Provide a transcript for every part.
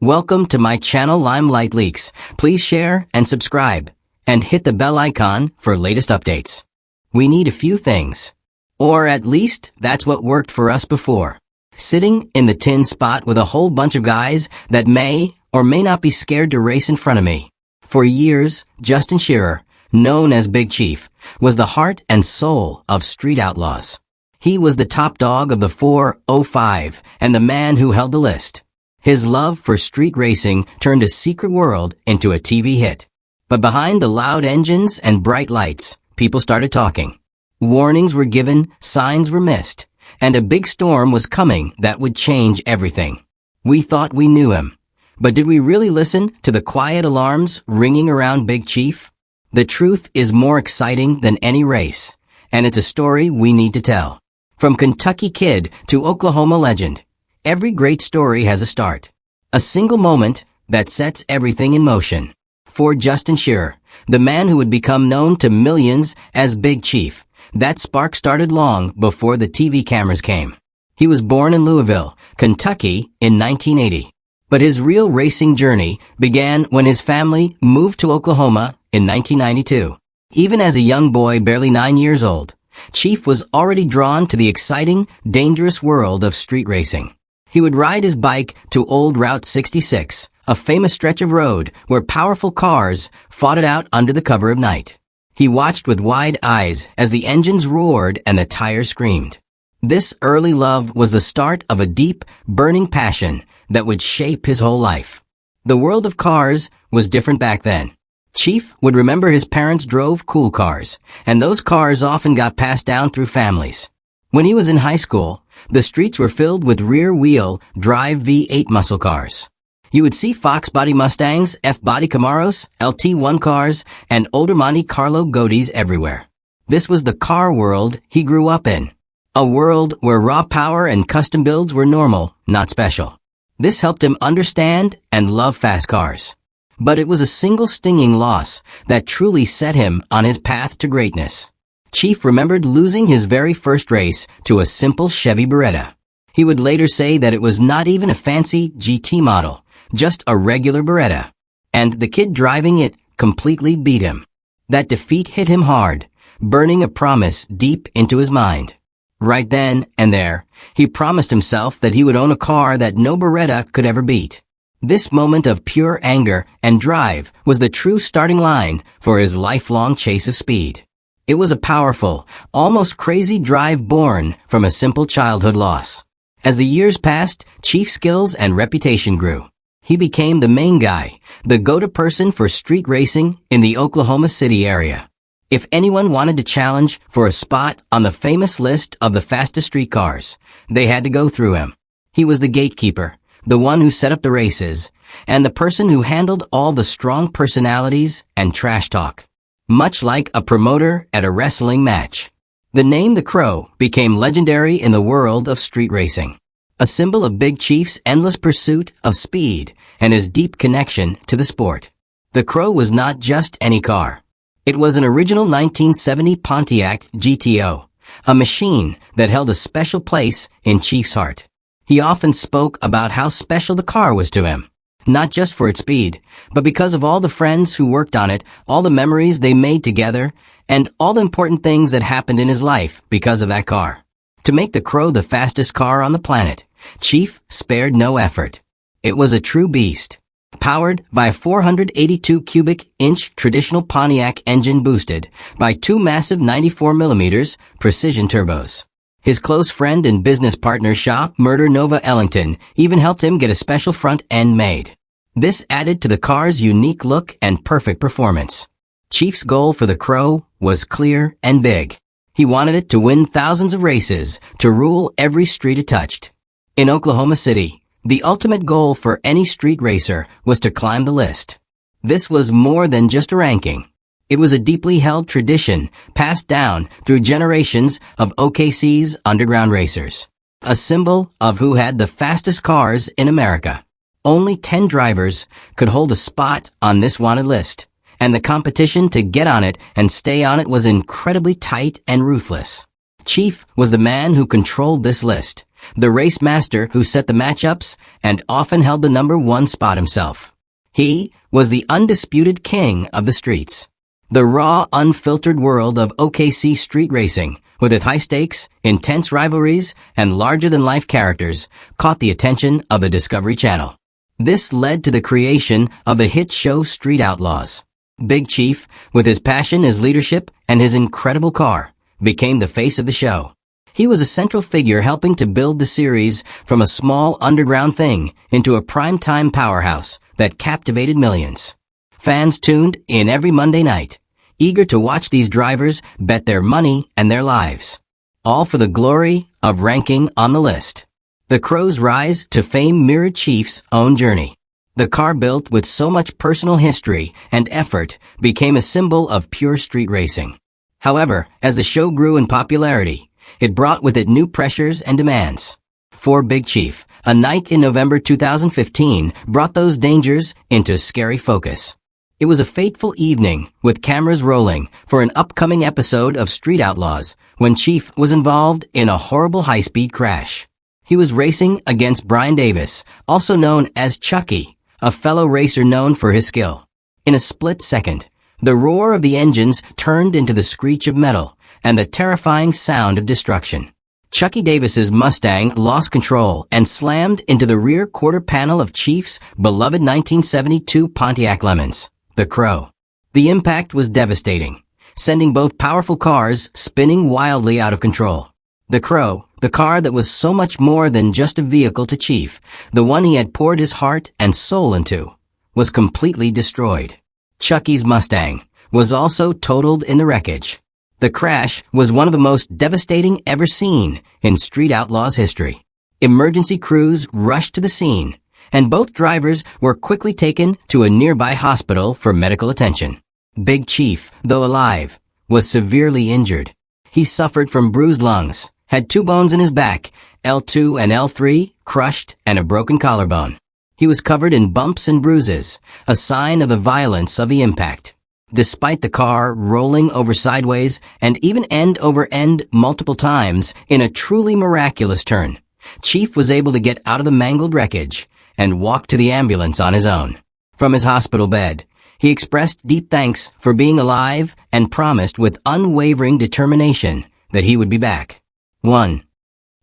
Welcome to my channel Limelight Leaks. Please share and subscribe, and hit the bell icon for latest updates. We need a few things. Or at least, that's what worked for us before. Sitting in the tin spot with a whole bunch of guys that may or may not be scared to race in front of me. For years, Justin Shearer, known as Big Chief, was the heart and soul of Street Outlaws. He was the top dog of the 405 and the man who held the list. His love for street racing turned a secret world into a TV hit. But behind the loud engines and bright lights, people started talking. Warnings were given, signs were missed, and a big storm was coming that would change everything. We thought we knew him. But did we really listen to the quiet alarms ringing around Big Chief? The truth is more exciting than any race, and it's a story we need to tell. From Kentucky kid to Oklahoma legend, every great story has a start. A single moment that sets everything in motion. For Justin Shearer, the man who would become known to millions as Big Chief, that spark started long before the TV cameras came. He was born in Louisville, Kentucky in 1980. But his real racing journey began when his family moved to Oklahoma in 1992. Even as a young boy barely 9 years old, Chief was already drawn to the exciting, dangerous world of street racing. He would ride his bike to Old Route 66, a famous stretch of road where powerful cars fought it out under the cover of night. He watched with wide eyes as the engines roared and the tires screamed. This early love was the start of a deep, burning passion that would shape his whole life. The world of cars was different back then. Chief would remember his parents drove cool cars, and those cars often got passed down through families. When he was in high school, the streets were filled with rear-wheel drive V8 muscle cars. You would see Fox body Mustangs, F-body Camaros, LT1 cars, and older Monte Carlo Godis everywhere. This was the car world he grew up in. A world where raw power and custom builds were normal, not special. This helped him understand and love fast cars. But it was a single stinging loss that truly set him on his path to greatness. Chief remembered losing his very first race to a simple Chevy Beretta. He would later say that it was not even a fancy GT model, just a regular Beretta. And the kid driving it completely beat him. That defeat hit him hard, burning a promise deep into his mind. Right then and there, he promised himself that he would own a car that no Beretta could ever beat. This moment of pure anger and drive was the true starting line for his lifelong chase of speed. It was a powerful, almost crazy drive born from a simple childhood loss. As the years passed, Chief's skills and reputation grew. He became the main guy, the go-to person for street racing in the Oklahoma City area. If anyone wanted to challenge for a spot on the famous list of the fastest street cars, they had to go through him. He was the gatekeeper, the one who set up the races, and the person who handled all the strong personalities and trash talk. Much like a promoter at a wrestling match. The name The Crow became legendary in the world of street racing. A symbol of Big Chief's endless pursuit of speed and his deep connection to the sport. The Crow was not just any car. It was an original 1970 Pontiac GTO, a machine that held a special place in Chief's heart. He often spoke about how special the car was to him, not just for its speed, but because of all the friends who worked on it, all the memories they made together, and all the important things that happened in his life because of that car. To make the Crow the fastest car on the planet, Chief spared no effort. It was a true beast. Powered by a 482 cubic inch traditional Pontiac engine boosted by two massive 94mm precision turbos. His close friend and business partner Shop Murder Nova Ellington even helped him get a special front end made. This added to the car's unique look and perfect performance. Chief's goal for the Crow was clear and big. He wanted it to win thousands of races, to rule every street it touched. In Oklahoma City, the ultimate goal for any street racer was to climb the list. This was more than just a ranking. It was a deeply held tradition passed down through generations of OKC's underground racers. A symbol of who had the fastest cars in America. Only 10 drivers could hold a spot on this wanted list, and the competition to get on it and stay on it was incredibly tight and ruthless. Chief was the man who controlled this list, the race master who set the matchups and often held the #1 spot himself. He was the undisputed king of the streets. The raw, unfiltered world of OKC street racing, with its high stakes, intense rivalries, and larger-than-life characters, caught the attention of the Discovery Channel. This led to the creation of the hit show Street Outlaws. Big Chief, with his passion, his leadership, and his incredible car, became the face of the show. He was a central figure helping to build the series from a small underground thing into a primetime powerhouse that captivated millions. Fans tuned in every Monday night, eager to watch these drivers bet their money and their lives, all for the glory of ranking on the list. The Crow's rise to fame mirrored Chief's own journey. The car, built with so much personal history and effort, became a symbol of pure street racing. However, as the show grew in popularity, it brought with it new pressures and demands. For Big Chief, a night in November 2015 brought those dangers into scary focus. It was a fateful evening, with cameras rolling for an upcoming episode of Street Outlaws, when Chief was involved in a horrible high-speed crash. He was racing against Brian Davis, also known as Chucky, a fellow racer known for his skill. In a split second, the roar of the engines turned into the screech of metal and the terrifying sound of destruction. Chucky Davis's Mustang lost control and slammed into the rear quarter panel of Chief's beloved 1972 Pontiac Lemons, the Crow. The impact was devastating, sending both powerful cars spinning wildly out of control. The Crow, the car that was so much more than just a vehicle to Chief, the one he had poured his heart and soul into, was completely destroyed. Chucky's Mustang was also totaled in the wreckage. The crash was one of the most devastating ever seen in Street Outlaws history. Emergency crews rushed to the scene, and both drivers were quickly taken to a nearby hospital for medical attention. Big Chief, though alive, was severely injured. He suffered from bruised lungs, had 2 bones in his back, L2 and L3, crushed, and a broken collarbone. He was covered in bumps and bruises, a sign of the violence of the impact. Despite the car rolling over sideways and even end over end multiple times in a truly miraculous turn, Chief was able to get out of the mangled wreckage and walk to the ambulance on his own. From his hospital bed, he expressed deep thanks for being alive and promised with unwavering determination that he would be back. 1.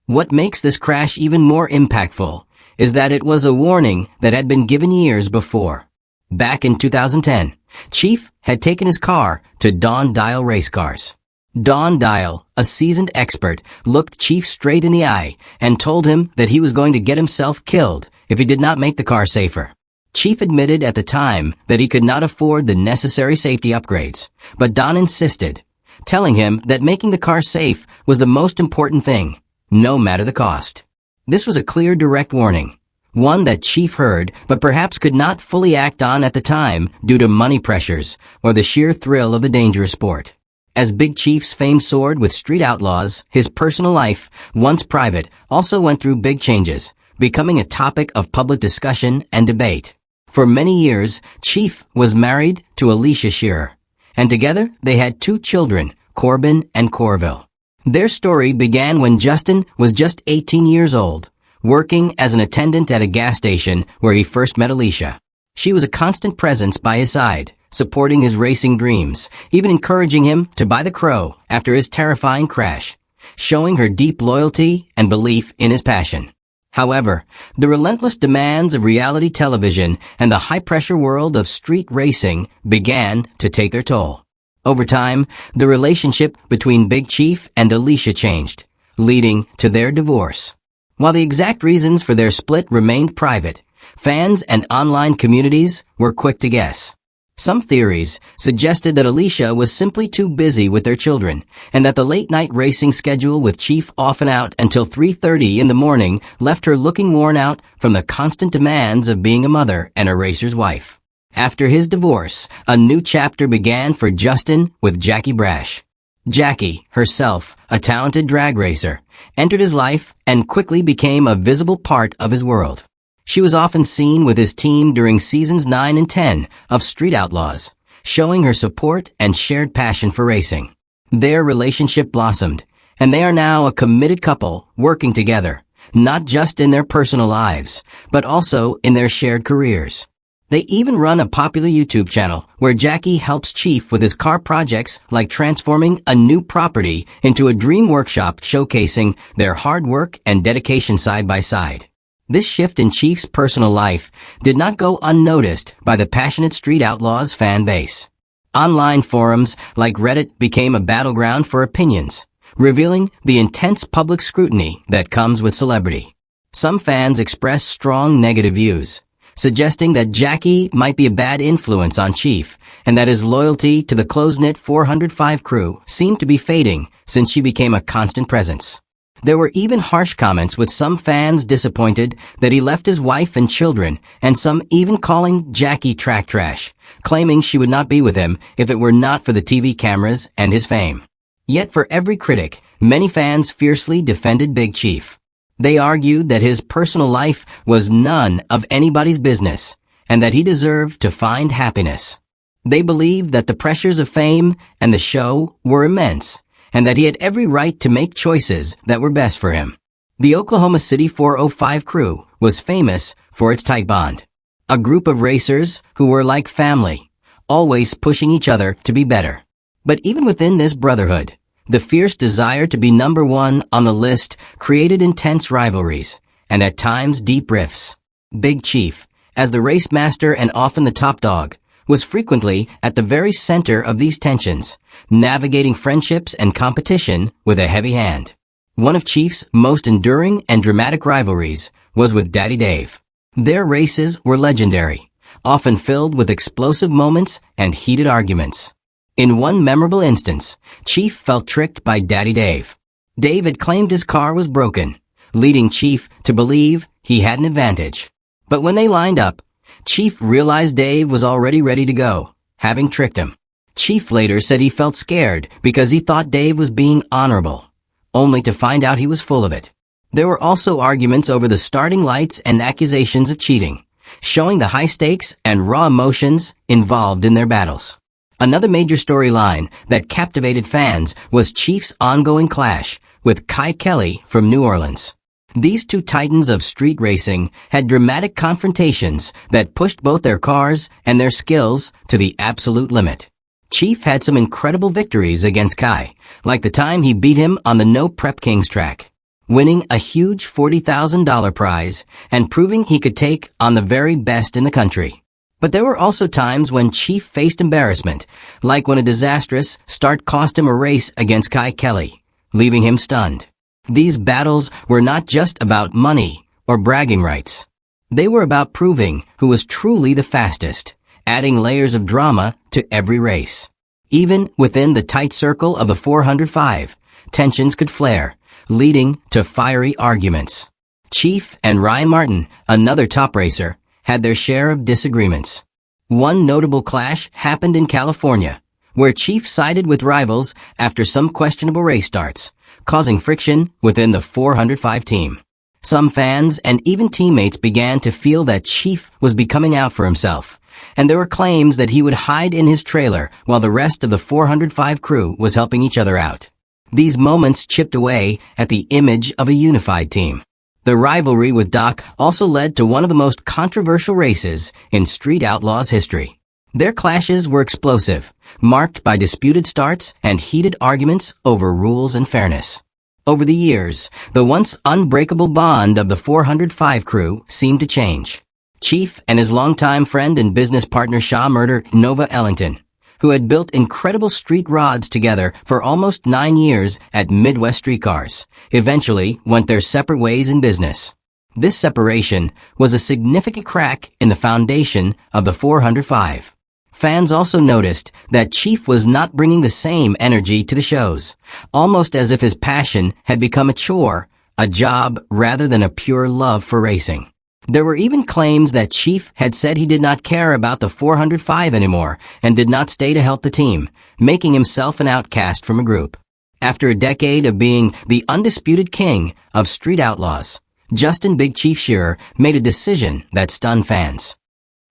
What makes this crash even more impactful is that it was a warning that had been given years before. Back in 2010, Chief had taken his car to Don Dial Race Cars. Don Dial, a seasoned expert, looked Chief straight in the eye and told him that he was going to get himself killed if he did not make the car safer. Chief admitted at the time that he could not afford the necessary safety upgrades, but Don insisted, telling him that making the car safe was the most important thing, no matter the cost. This was a clear, direct warning, one that Chief heard but perhaps could not fully act on at the time due to money pressures or the sheer thrill of the dangerous sport. As Big Chief's fame soared with Street Outlaws, his personal life, once private, also went through big changes, becoming a topic of public discussion and debate. For many years, Chief was married to Alicia Shearer, and together they had 2 children, Corbin and Corville. Their story began when Justin was just 18 years old, working as an attendant at a gas station where he first met Alicia. She was a constant presence by his side, supporting his racing dreams, even encouraging him to buy the Crow after his terrifying crash, showing her deep loyalty and belief in his passion. However, the relentless demands of reality television and the high-pressure world of street racing began to take their toll. Over time, the relationship between Big Chief and Alicia changed, leading to their divorce. While the exact reasons for their split remained private, fans and online communities were quick to guess. Some theories suggested that Alicia was simply too busy with their children, and that the late-night racing schedule with Chief often out until 3:30 in the morning left her looking worn out from the constant demands of being a mother and a racer's wife. After his divorce, a new chapter began for Justin with Jackie Brash. Jackie, herself a talented drag racer, entered his life and quickly became a visible part of his world. She was often seen with his team during seasons 9 and 10 of Street Outlaws, showing her support and shared passion for racing. Their relationship blossomed, and they are now a committed couple working together, not just in their personal lives, but also in their shared careers. They even run a popular YouTube channel where Jackie helps Chief with his car projects like transforming a new property into a dream workshop, showcasing their hard work and dedication side by side. This shift in Chief's personal life did not go unnoticed by the passionate Street Outlaws fan base. Online forums like Reddit became a battleground for opinions, revealing the intense public scrutiny that comes with celebrity. Some fans expressed strong negative views, suggesting that Jackie might be a bad influence on Chief and that his loyalty to the close-knit 405 crew seemed to be fading since she became a constant presence. There were even harsh comments, with some fans disappointed that he left his wife and children, and some even calling Jackie track trash, claiming she would not be with him if it were not for the TV cameras and his fame. Yet for every critic, many fans fiercely defended Big Chief. They argued that his personal life was none of anybody's business, and that he deserved to find happiness. They believed that the pressures of fame and the show were immense, and that he had every right to make choices that were best for him. The Oklahoma City 405 crew was famous for its tight bond. A group of racers who were like family, always pushing each other to be better. But even within this brotherhood, the fierce desire to be number one on the list created intense rivalries, and at times deep rifts. Big Chief, as the race master and often the top dog, was frequently at the very center of these tensions, navigating friendships and competition with a heavy hand. One of Chief's most enduring and dramatic rivalries was with Daddy Dave. Their races were legendary, often filled with explosive moments and heated arguments. In one memorable instance, Chief felt tricked by Daddy Dave. Dave had claimed his car was broken, leading Chief to believe he had an advantage. But when they lined up, Chief realized Dave was already ready to go, having tricked him. Chief later said he felt scared because he thought Dave was being honorable, only to find out he was full of it. There were also arguments over the starting lights and accusations of cheating, showing the high stakes and raw emotions involved in their battles. Another major storyline that captivated fans was Chief's ongoing clash with Kai Kelly from New Orleans. These two titans of street racing had dramatic confrontations that pushed both their cars and their skills to the absolute limit. Chief had some incredible victories against Kai, like the time he beat him on the No Prep Kings track, winning a huge $40,000 prize and proving he could take on the very best in the country. But there were also times when Chief faced embarrassment, like when a disastrous start cost him a race against Kai Kelly, leaving him stunned. These battles were not just about money or bragging rights. They were about proving who was truly the fastest, adding layers of drama to every race. Even within the tight circle of the 405, tensions could flare, leading to fiery arguments. Chief and Ryan Martin, another top racer, had their share of disagreements. One notable clash happened in California, where Chief sided with rivals after some questionable race starts, causing friction within the 405 team. Some fans and even teammates began to feel that Chief was becoming out for himself, and there were claims that he would hide in his trailer while the rest of the 405 crew was helping each other out. These moments chipped away at the image of a unified team. The rivalry with Doc also led to one of the most controversial races in Street Outlaws history. Their clashes were explosive, marked by disputed starts and heated arguments over rules and fairness. Over the years, the once unbreakable bond of the 405 crew seemed to change. Chief and his longtime friend and business partner Shaw Murder Nova Ellington, who had built incredible street rods together for almost 9 years at Midwest Streetcars, eventually went their separate ways in business. This separation was a significant crack in the foundation of the 405. Fans also noticed that Chief was not bringing the same energy to the shows, almost as if his passion had become a chore, a job rather than a pure love for racing. There were even claims that Chief had said he did not care about the 405 anymore and did not stay to help the team, making himself an outcast from a group. After a decade of being the undisputed king of Street Outlaws, Justin Big Chief Shearer made a decision that stunned fans.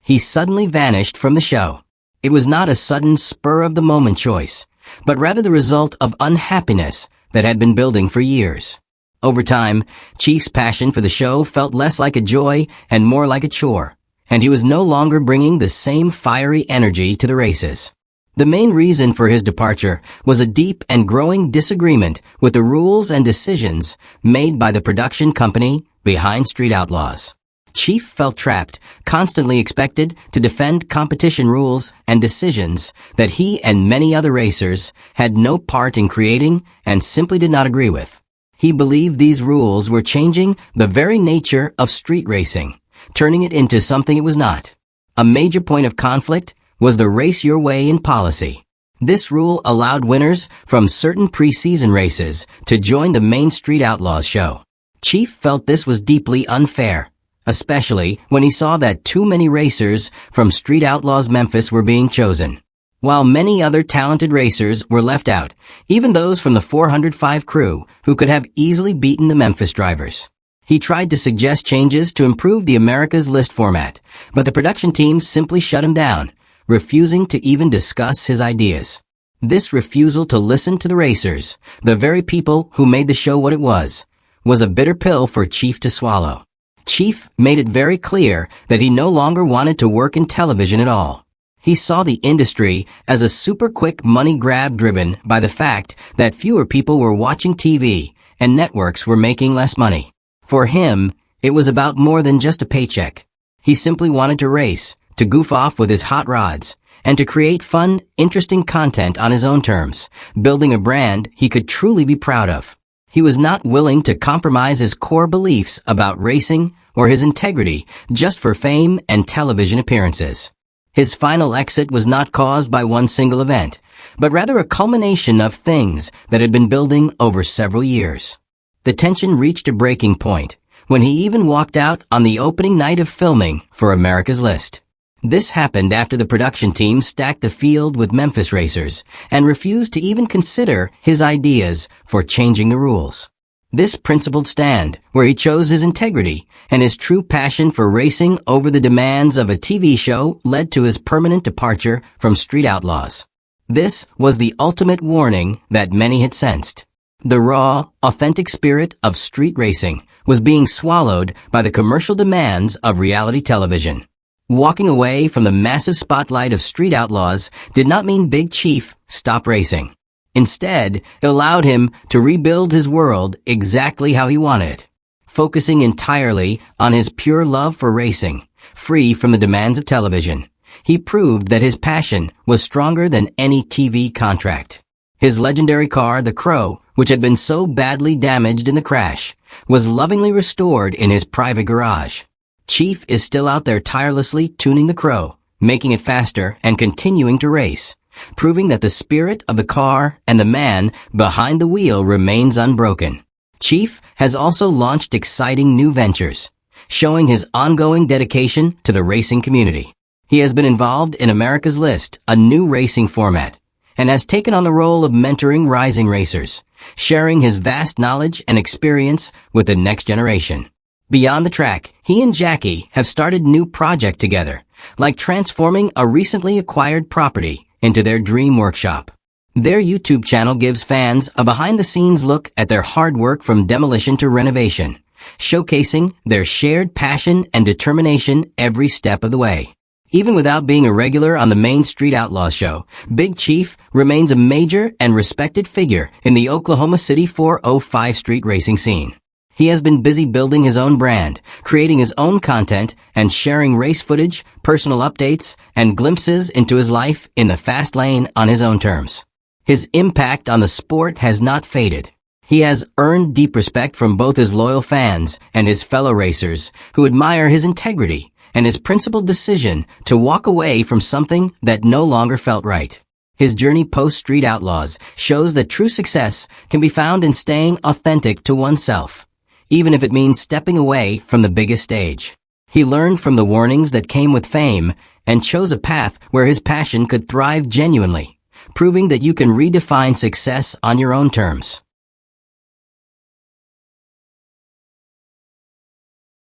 He suddenly vanished from the show. It was not a sudden spur-of-the-moment choice, but rather the result of unhappiness that had been building for years. Over time, Chief's passion for the show felt less like a joy and more like a chore, and he was no longer bringing the same fiery energy to the races. The main reason for his departure was a deep and growing disagreement with the rules and decisions made by the production company behind Street Outlaws. Chief felt trapped, constantly expected to defend competition rules and decisions that he and many other racers had no part in creating and simply did not agree with. He believed these rules were changing the very nature of street racing, turning it into something it was not. A major point of conflict was the race your way in policy. This rule allowed winners from certain preseason races to join the main Street Outlaws show. Chief felt this was deeply unfair, especially when he saw that too many racers from Street Outlaws Memphis were being chosen. While many other talented racers were left out, even those from the 405 crew who could have easily beaten the Memphis drivers. He tried to suggest changes to improve the America's List format, but the production team simply shut him down, refusing to even discuss his ideas. This refusal to listen to the racers, the very people who made the show what it was a bitter pill for Chief to swallow. Chief made it very clear that he no longer wanted to work in television at all. He saw the industry as a super quick money grab driven by the fact that fewer people were watching TV and networks were making less money. For him, it was about more than just a paycheck. He simply wanted to race, to goof off with his hot rods, and to create fun, interesting content on his own terms, building a brand he could truly be proud of. He was not willing to compromise his core beliefs about racing or his integrity just for fame and television appearances. His final exit was not caused by one single event, but rather a culmination of things that had been building over several years. The tension reached a breaking point when he even walked out on the opening night of filming for America's List. This happened after the production team stacked the field with Memphis racers and refused to even consider his ideas for changing the rules. This principled stand, where he chose his integrity and his true passion for racing over the demands of a TV show, led to his permanent departure from Street Outlaws. This was the ultimate warning that many had sensed. The raw, authentic spirit of street racing was being swallowed by the commercial demands of reality television. Walking away from the massive spotlight of Street Outlaws did not mean Big Chief stopped racing. Instead, it allowed him to rebuild his world exactly how he wanted it, focusing entirely on his pure love for racing, free from the demands of television. He proved that his passion was stronger than any TV contract. His legendary car, the Crow, which had been so badly damaged in the crash, was lovingly restored in his private garage. Chief is still out there tirelessly tuning the Crow, making it faster and continuing to race, proving that the spirit of the car and the man behind the wheel remains unbroken. Chief has also launched exciting new ventures, showing his ongoing dedication to the racing community. He has been involved in America's List, a new racing format, and has taken on the role of mentoring rising racers, sharing his vast knowledge and experience with the next generation. Beyond the track, he and Jackie have started new project together, like transforming a recently acquired property into their dream workshop. Their YouTube channel gives fans a behind-the-scenes look at their hard work from demolition to renovation, showcasing their shared passion and determination every step of the way. Even without being a regular on the main Street Outlaws show, Big Chief remains a major and respected figure in the Oklahoma City 405 street racing scene. He has been busy building his own brand, creating his own content, and sharing race footage, personal updates, and glimpses into his life in the fast lane on his own terms. His impact on the sport has not faded. He has earned deep respect from both his loyal fans and his fellow racers, who admire his integrity and his principled decision to walk away from something that no longer felt right. His journey post-Street Outlaws shows that true success can be found in staying authentic to oneself, even if it means stepping away from the biggest stage. He learned from the warnings that came with fame and chose a path where his passion could thrive genuinely, proving that you can redefine success on your own terms.